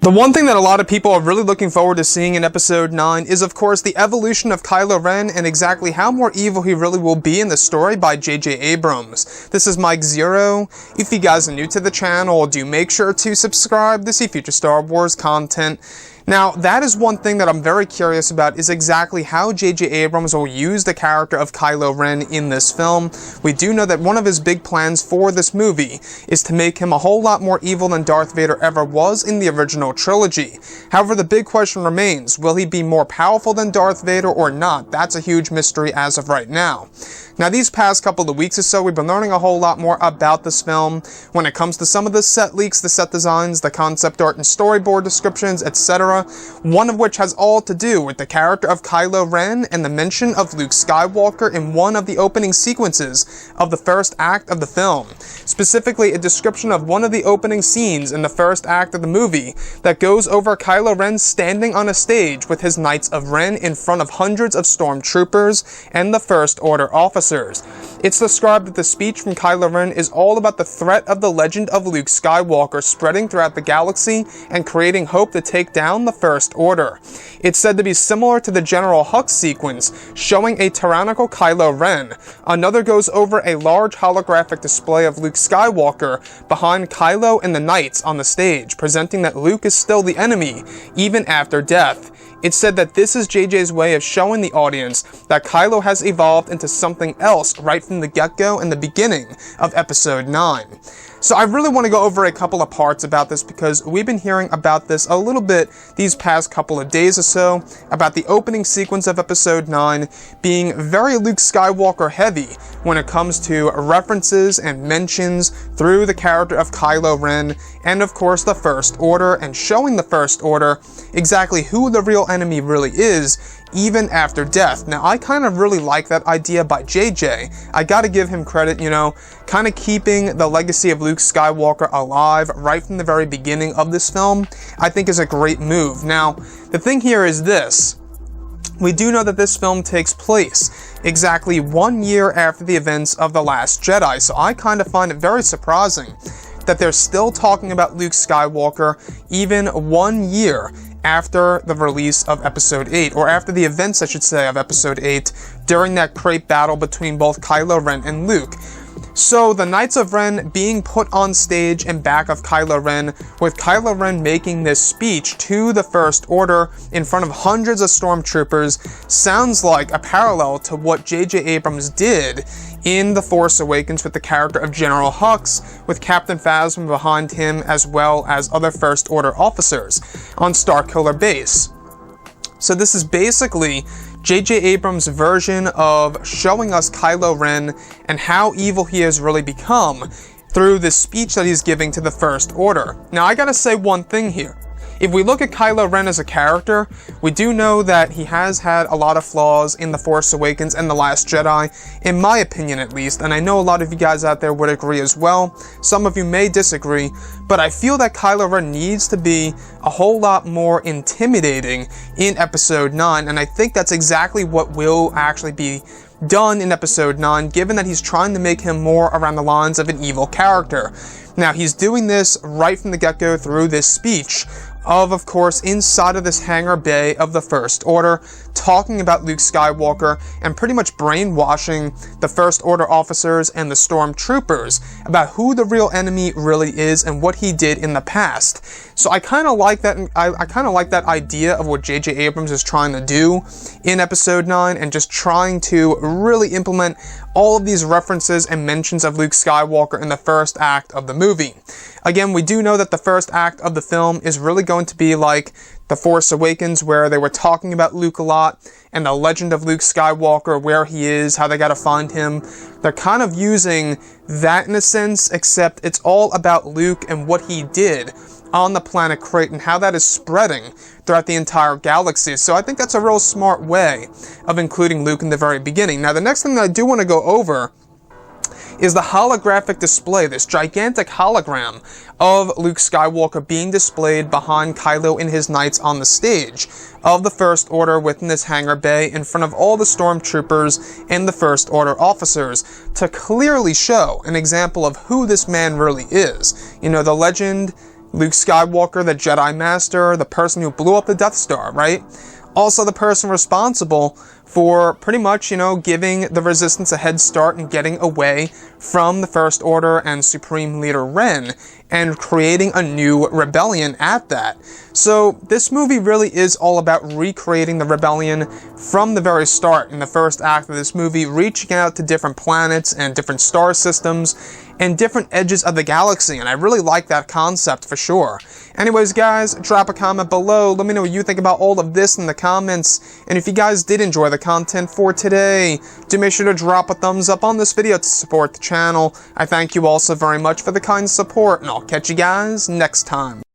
The one thing that a lot of people are really looking forward to seeing in Episode 9 is, of course, the evolution of Kylo Ren and exactly how more evil he really will be in the story by J.J. Abrams. This is Mike Zero. If you guys are new to the channel, do make sure to subscribe to see future Star Wars content. Now, that is one thing that I'm very curious about, is exactly how J.J. Abrams will use the character of Kylo Ren in this film. We do know that one of his big plans for this movie is to make him a whole lot more evil than Darth Vader ever was in the original trilogy. However, the big question remains, will he be more powerful than Darth Vader or not? That's a huge mystery as of right now. Now, these past couple of weeks or so, we've been learning a whole lot more about this film when it comes to some of the set leaks, the set designs, the concept art and storyboard descriptions, etc. One of which has all to do with the character of Kylo Ren and the mention of Luke Skywalker in one of the opening sequences of the first act of the film. Specifically, a description of one of the opening scenes in the first act of the movie that goes over Kylo Ren standing on a stage with his Knights of Ren in front of hundreds of stormtroopers and the First Order officers. It's described that the speech from Kylo Ren is all about the threat of the legend of Luke Skywalker spreading throughout the galaxy and creating hope to take down the First Order. It's said to be similar to the General Hux sequence, showing a tyrannical Kylo Ren. Another goes over a large holographic display of Luke Skywalker behind Kylo and the Knights on the stage, presenting that Luke is still the enemy, even after death. It's said that this is JJ's way of showing the audience that Kylo has evolved into something else right from the get-go in the beginning of Episode 9. So I really want to go over a couple of parts about this because we've been hearing about this a little bit these past couple of days or so, about the opening sequence of Episode 9 being very Luke Skywalker heavy when it comes to references and mentions through the character of Kylo Ren and of course the First Order, and showing the First Order exactly who the real enemy really is, even after death. Now, I kind of really like that idea by JJ. I gotta give him credit, kind of keeping the legacy of Luke Skywalker alive right from the very beginning of this film, I think is a great move. Now, the thing here is this. We do know that this film takes place exactly 1 year after the events of The Last Jedi, so I kind of find it very surprising that they're still talking about Luke Skywalker even 1 year after the release of Episode 8, or after the events, I should say, of Episode 8, during that great battle between both Kylo Ren and Luke. So, the Knights of Ren being put on stage in back of Kylo Ren, with Kylo Ren making this speech to the First Order in front of hundreds of stormtroopers, sounds like a parallel to what J.J. Abrams did in The Force Awakens with the character of General Hux, with Captain Phasma behind him, as well as other First Order officers on Starkiller Base. So this is basically J.J. Abrams' version of showing us Kylo Ren and how evil he has really become through this speech that he's giving to the First Order. Now, I gotta say one thing here. If we look at Kylo Ren as a character, we do know that he has had a lot of flaws in The Force Awakens and The Last Jedi, in my opinion at least, and I know a lot of you guys out there would agree as well. Some of you may disagree, but I feel that Kylo Ren needs to be a whole lot more intimidating in Episode 9, and I think that's exactly what will actually be done in Episode 9, given that he's trying to make him more around the lines of an evil character. Now, he's doing this right from the get-go through this speech of course, inside of this hangar bay of the First Order, talking about Luke Skywalker and pretty much brainwashing the First Order officers and the stormtroopers about who the real enemy really is and what he did in the past. So I kind of like that. I kind of like that idea of what J.J. Abrams is trying to do in Episode 9, and just trying to really implement all of these references and mentions of Luke Skywalker in the first act of the movie. Again, we do know that the first act of the film is really going to be like The Force Awakens, where they were talking about Luke a lot, and the legend of Luke Skywalker, where he is, how they gotta find him. They're kind of using that in a sense, except it's all about Luke and what he did on the planet Crate and how that is spreading throughout the entire galaxy. So I think that's a real smart way of including Luke in the very beginning. Now, the next thing that I do want to go over is the holographic display, this gigantic hologram of Luke Skywalker being displayed behind Kylo and his knights on the stage of the First Order within this hangar bay in front of all the stormtroopers and the First Order officers to clearly show an example of who this man really is. You know, the legend Luke Skywalker, the Jedi Master, the person who blew up the Death Star, right? Also the person responsible for pretty much, giving the Resistance a head start and getting away from the First Order and Supreme Leader Ren, and creating a new rebellion at that. So this movie really is all about recreating the rebellion from the very start in the first act of this movie, reaching out to different planets and different star systems and different edges of the galaxy, and I really like that concept for sure. Anyways guys, drop a comment below, let me know what you think about all of this in the comments, and if you guys did enjoy the content for today, do make sure to drop a thumbs up on this video to support the channel. I thank you all so very much for the kind support, and I'll catch you guys next time.